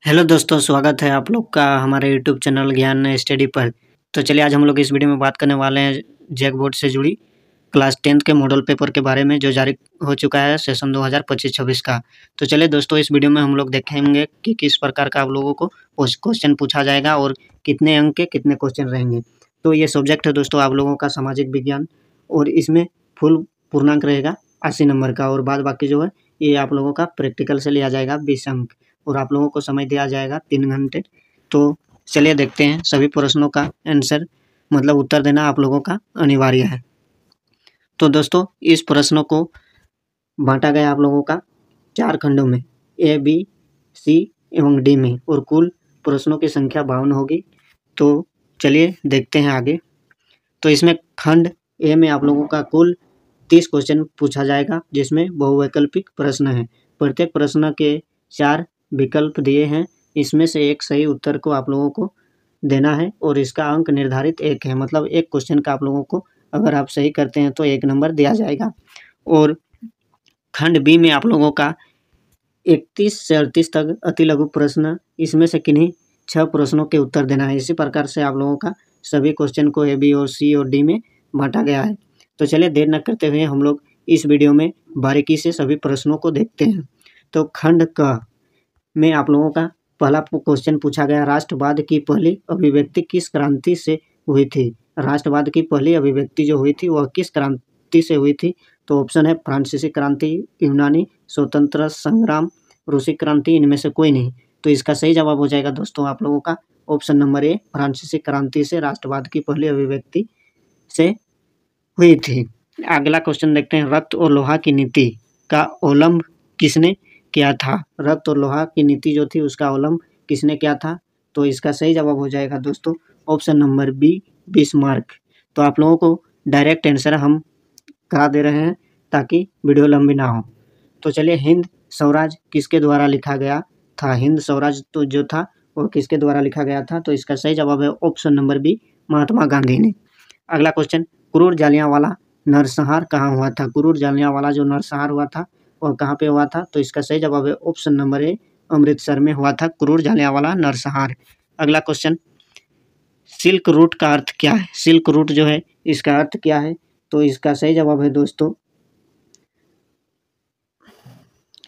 Hello दोस्तों, स्वागत है आप लोग का हमारे यूट्यूब चैनल ज्ञान स्टडी पर। तो चलिए आज हम लोग इस वीडियो में बात करने वाले हैं जैक बोर्ड से जुड़ी क्लास 10th के मॉडल पेपर के बारे में, जो जारी हो चुका है सेशन 2025-26 का। तो चलिए दोस्तों, इस वीडियो में हम लोग देखेंगे कि किस प्रकार का आप लोगों को क्वेश्चन पूछा जाएगा और कितने अंक के कितने क्वेश्चन रहेंगे। तो ये सब्जेक्ट है दोस्तों आप लोगों का सामाजिक विज्ञान, और इसमें फुल पूर्णांक रहेगा 80 नंबर का, और बाद बाकी जो है ये आप लोगों का प्रैक्टिकल से लिया जाएगा 20 अंक, और आप लोगों को समय दिया जाएगा 3 घंटे। तो चलिए देखते हैं, सभी प्रश्नों का आंसर मतलब उत्तर देना आप लोगों का अनिवार्य है। तो दोस्तों इस प्रश्नों को बांटा गया आप लोगों का 4 खंडों में, ए, बी, सी एवं डी में, और कुल प्रश्नों की संख्या 52 होगी। तो चलिए देखते हैं आगे। तो इसमें खंड ए में आप लोगों का कुल 30 क्वेश्चन पूछा जाएगा, जिसमें बहुवैकल्पिक प्रश्न है। प्रत्येक प्रश्न के 4 विकल्प दिए हैं, इसमें से एक सही उत्तर को आप लोगों को देना है, और इसका अंक निर्धारित 1 है। मतलब एक क्वेश्चन का आप लोगों को अगर आप सही करते हैं तो 1 नंबर दिया जाएगा। और खंड बी में आप लोगों का 31 से 38 तक अति लघु प्रश्न, इसमें से किन्हीं 6 प्रश्नों के उत्तर देना है। इसी प्रकार से आप लोगों का सभी क्वेश्चन को ए, बी और सी और डी में बांटा गया है। तो चलिए देर न करते हुए हम लोग इस वीडियो में बारीकी से सभी प्रश्नों को देखते हैं। तो खंड क में आप लोगों का पहला क्वेश्चन पूछा गया, राष्ट्रवाद की पहली अभिव्यक्ति किस क्रांति से हुई थी। राष्ट्रवाद की पहली अभिव्यक्ति जो हुई थी वह किस क्रांति से हुई थी। तो ऑप्शन है फ्रांसीसी क्रांति, यूनानी स्वतंत्र संग्राम, रूसी क्रांति, इनमें से कोई नहीं। तो इसका सही जवाब हो जाएगा दोस्तों आप लोगों का ऑप्शन नंबर ए, फ्रांसीसी क्रांति से राष्ट्रवाद की पहली अभिव्यक्ति से हुई थी। अगला क्वेश्चन देखते हैं, रक्त और लोहा की नीति का अवलंब किसने किया था। रक्त और लोहा की नीति जो थी उसका अवलंब किसने किया था। तो इसका सही जवाब हो जाएगा दोस्तों ऑप्शन नंबर बी, बिस्मार्क। तो आप लोगों को डायरेक्ट आंसर हम करा दे रहे हैं ताकि वीडियो लंबी ना हो। तो चलिए, हिंद स्वराज किसके द्वारा लिखा गया था। हिंद स्वराज तो जो था वो किसके द्वारा लिखा गया था। तो इसका सही जवाब है option number B, Mahatma Gandhi ने। अगला क्वेश्चन, क्रूर जलियांवाला नरसंहार कहाँ हुआ था। क्रूर जलियांवाला जो नरसंहार हुआ था वह कहाँ पे हुआ था। तो इसका सही जवाब है ऑप्शन नंबर ए, अमृतसर में हुआ था क्रूर जलियांवाला नरसंहार। अगला क्वेश्चन, सिल्क रूट का अर्थ क्या है। सिल्क रूट जो है इसका अर्थ क्या है। तो इसका सही जवाब है दोस्तों,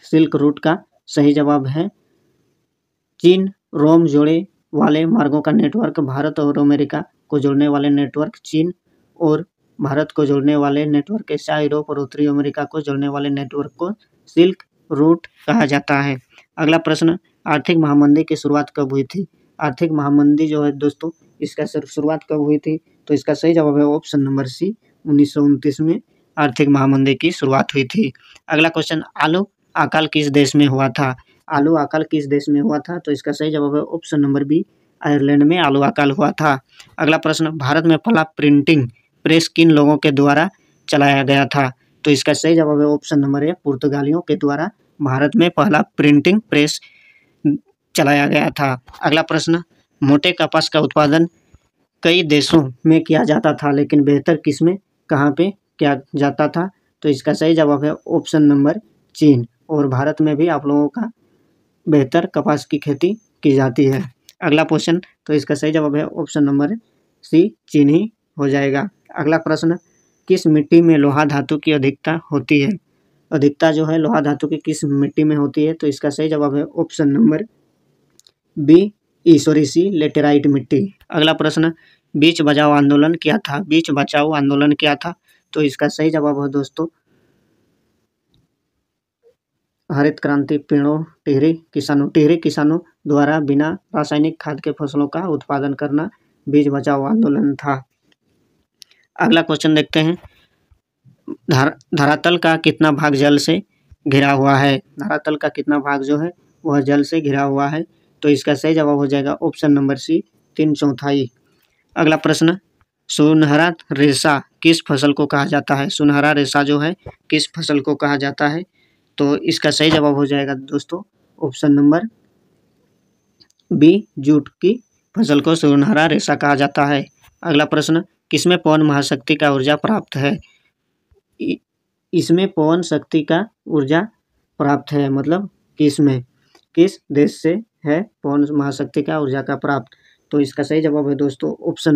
सिल्क रूट का सही जवाब है चीन रोम जोड़े वाले मार्गों का नेटवर्क। भारत और अमेरिका को जोड़ने वाले नेटवर्क, चीन और भारत को जोड़ने वाले नेटवर्क, एशिया, यूरोप और उत्तरी अमेरिका को जोड़ने वाले नेटवर्क को सिल्क रूट कहा जाता है। अगला प्रश्न, आर्थिक महामंदी की शुरुआत कब हुई थी। आर्थिक महामंदी जो है दोस्तों इसका शुरुआत कब हुई थी। तो इसका सही जवाब है ऑप्शन नंबर सी, 1929 में आर्थिक महामंदी की शुरुआत हुई थी। अगला क्वेश्चन, आलू अकाल किस देश में हुआ था। आलू अकाल किस देश में हुआ था। तो इसका सही जवाब है ऑप्शन नंबर बी, आयरलैंड में आलू अकाल हुआ था। अगला प्रश्न, भारत में पहला प्रिंटिंग प्रेस किन लोगों के द्वारा चलाया गया था। तो इसका सही जवाब है ऑप्शन नंबर ए, पुर्तगालियों के द्वारा भारत में पहला प्रिंटिंग प्रेस चलाया गया था। अगला प्रश्न, मोटे कपास का उत्पादन कई देशों में किया जाता था, लेकिन बेहतर किस्में कहाँ पे किया जाता था। तो इसका सही जवाब है ऑप्शन नंबर चीन, और भारत में भी आप लोगों का बेहतर कपास की खेती की जाती है। अगला क्वेश्चन, तो इसका सही जवाब है ऑप्शन नंबर सी, चीन ही हो जाएगा। अगला प्रश्न, किस मिट्टी में लोहा धातु की अधिकता होती है। अधिकता जो है लोहा धातु की किस मिट्टी में होती है। तो इसका सही जवाब है ऑप्शन नंबर बी, सी, लेटेराइट मिट्टी। अगला प्रश्न, बीच बचाओ आंदोलन क्या था। बीच बचाओ आंदोलन क्या था। तो इसका सही जवाब है दोस्तों हरित क्रांति, पेड़ों टिहरी किसानों द्वारा बिना रासायनिक खाद के फसलों का उत्पादन करना बीज बचाओ आंदोलन था। अगला क्वेश्चन देखते हैं, धरातल का कितना भाग जल से घिरा हुआ है। धरातल का कितना भाग जो है वह जल से घिरा हुआ है। तो इसका सही जवाब हो जाएगा ऑप्शन नंबर सी, 3/4। अगला प्रश्न, सुनहरा रेशा किस फसल को कहा जाता है। सुनहरा रेशा जो है किस फसल को कहा जाता है। तो इसका सही जवाब हो जाएगा दोस्तों ऑप्शन नंबर बी, जूट की फसल को सुनहरा रेशा कहा जाता है। अगला प्रश्न, किसमें पवन महाशक्ति का ऊर्जा प्राप्त है। इसमें पवन शक्ति का ऊर्जा प्राप्त है, मतलब किस देश से है पवन महाशक्ति का ऊर्जा का प्राप्त। तो इसका सही जवाब है दोस्तों ऑप्शन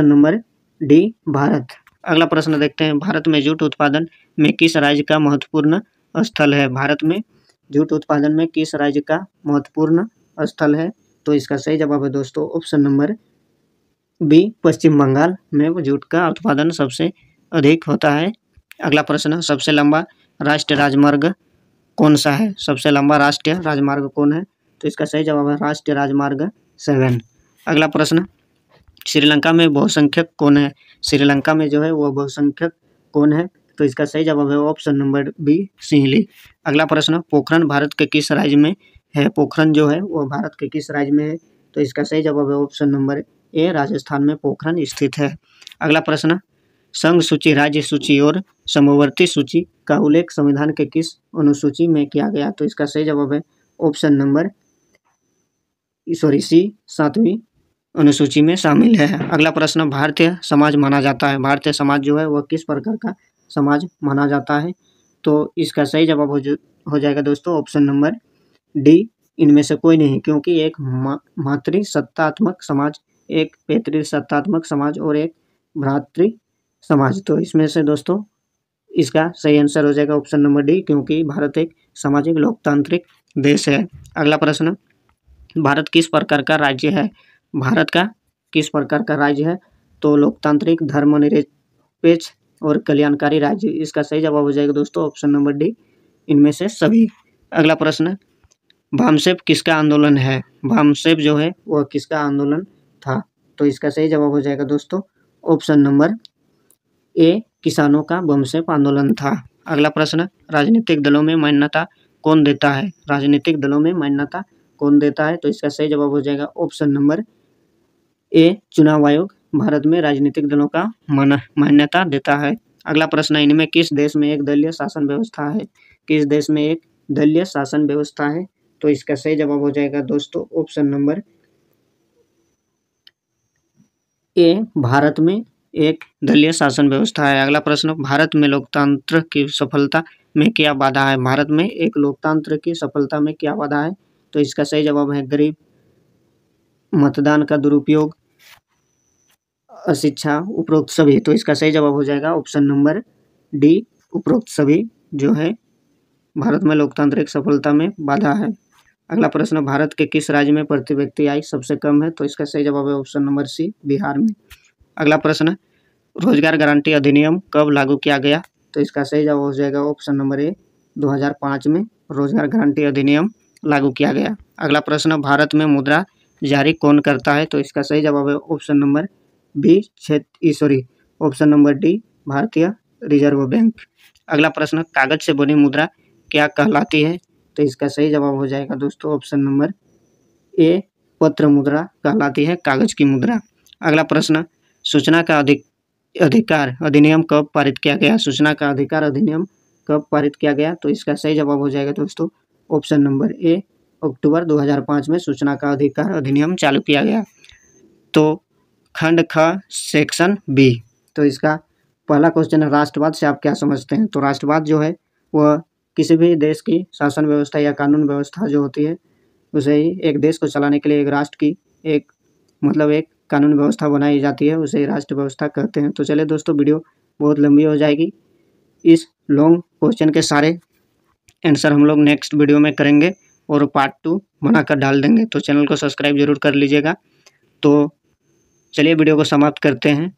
नंबर डी भारत। अगला प्रश्न देखते हैं, भारत में जूट उत्पादन में किस राज्य का महत्वपूर्ण स्थल है? भारत में जूट उत्पादन में किस राज्य का महत्वपूर्ण स्थल है? तो इसका सही जवाब है दोस्तों ऑप्शन नंबर बी पश्चिम बंगाल में जूट का उत्पादन सबसे अधिक होता है। अगला प्रश्न, सबसे लंबा राष्ट्रीय राजमार्ग कौन सा है? सबसे लंबा राष्ट्रीय राजमार्ग कौन है? तो इसका सही जवाब है राष्ट्रीय राजमार्ग 7। अगला प्रश्न, श्रीलंका में बहुसंख्यक कौन है? श्रीलंका में जो है वो बहुसंख्यक कौन है? तो इसका सही जवाब है ऑप्शन नंबर बी सिंहली। अगला प्रश्न, पोखरण भारत के किस राज्य में है? पोखरण जो है वो भारत के किस राज्य में है? तो इसका सही जवाब है ऑप्शन नंबर ए राजस्थान में पोखरण स्थित है। अगला प्रश्न, संघ सूची, राज्य सूची और समवर्ती सूची का उल्लेख संविधान के किस अनुसूची में किया गया? तो इसका सही जवाब है ऑप्शन नंबर सी 7वीं अनुसूची में शामिल है। अगला प्रश्न, भारतीय समाज माना जाता है, भारतीय समाज जो है वह किस प्रकार का समाज माना जाता है? तो इसका सही जवाब हो जाएगा दोस्तों ऑप्शन नंबर डी इनमें से कोई नहीं, क्योंकि एक मातृसत्तात्मक समाज, एक पितृसत्तात्मक समाज और एक भ्रातृ समाज। तो इसमें से दोस्तों इसका सही आंसर हो जाएगा ऑप्शन नंबर डी, क्योंकि भारत एक सामाजिक लोकतांत्रिक देश है। अगला प्रश्न, भारत किस प्रकार का राज्य है? भारत का किस प्रकार का राज्य है? तो लोकतांत्रिक, धर्मनिरपेक्ष और कल्याणकारी राज्य। इसका सही जवाब हो जाएगा दोस्तों ऑप्शन नंबर डी इनमें से सभी। अगला प्रश्न, भामसेप किसका आंदोलन है? भामसेप जो है वह किसका आंदोलन था? तो इसका सही जवाब हो जाएगा दोस्तों ऑप्शन नंबर ए किसानों का भामसेप आंदोलन था। अगला प्रश्न, राजनीतिक दलों में मान्यता कौन देता है? राजनीतिक दलों में मान्यता कौन देता है? तो इसका सही जवाब हो जाएगा ऑप्शन नंबर ए चुनाव आयोग भारत में राजनीतिक दलों का मान्यता देता है। अगला प्रश्न, इनमें किस देश में एक दलीय शासन व्यवस्था है? किस देश में एक दलीय शासन व्यवस्था है? तो इसका सही जवाब हो जाएगा दोस्तों ऑप्शन नंबर ए भारत में एक दलीय शासन व्यवस्था है। अगला प्रश्न, भारत में लोकतंत्र की सफलता में क्या बाधा है? भारत में एक लोकतंत्र की सफलता में क्या बाधा है? तो इसका सही जवाब है गरीब, मतदान का दुरुपयोग, अशिक्षा, उपरोक्त सभी। तो इसका सही जवाब हो जाएगा ऑप्शन नंबर डी उपरोक्त सभी जो है भारत में लोकतांत्रिक सफलता में बाधा है। अगला प्रश्न, भारत के किस राज्य में प्रति व्यक्ति आय सबसे कम है? तो इसका सही जवाब है ऑप्शन नंबर सी बिहार में। अगला प्रश्न, रोजगार गारंटी अधिनियम कब लागू किया गया? तो इसका सही जवाब हो जाएगा ऑप्शन नंबर ए 2005 में रोजगार गारंटी अधिनियम लागू किया गया। अगला प्रश्न, भारत में मुद्रा जारी कौन करता है? तो इसका सही जवाब है option number B option number D Bharatiya Reserve Bank. अगला प्रश्न, कागज से बनी मुद्रा क्या कहलाती है? तो इसका सही जवाब हो जाएगा दोस्तों ऑप्शन नंबर ए पत्र मुद्रा कहलाती है, कागज की मुद्रा। अगला प्रश्न, सूचना का अधिकार अधिनियम कब पारित किया गया? सूचना का अधिकार अधिनियम कब पारित किया गया? तो इसका सही जवाब हो जाएगा दोस्तों ऑप्शन नंबर ए अक्टूबर 2005 में सूचना का अधिकार अधिनियम चालू किया गया। तो खंड ख सेक्शन बी, तो इसका पहला क्वेश्चन है, राष्ट्रवाद से आप क्या समझते हैं? तो राष्ट्रवाद जो है वह किसी भी देश की शासन व्यवस्था या कानून व्यवस्था जो होती है उसे ही एक देश को चलाने के लिए एक राष्ट्र की एक कानून व्यवस्था बनाई जाती है, उसे राष्ट्र व्यवस्था कहते हैं। तो चलिए दोस्तों, वीडियो बहुत लंबी हो जाएगी, इस लॉन्ग क्वेश्चन के सारे आंसर हम लोग नेक्स्ट वीडियो में करेंगे और पार्ट 2 बनाकर डाल देंगे। तो चैनल को सब्सक्राइब जरूर कर लीजिएगा। तो चलिए वीडियो को समाप्त करते हैं।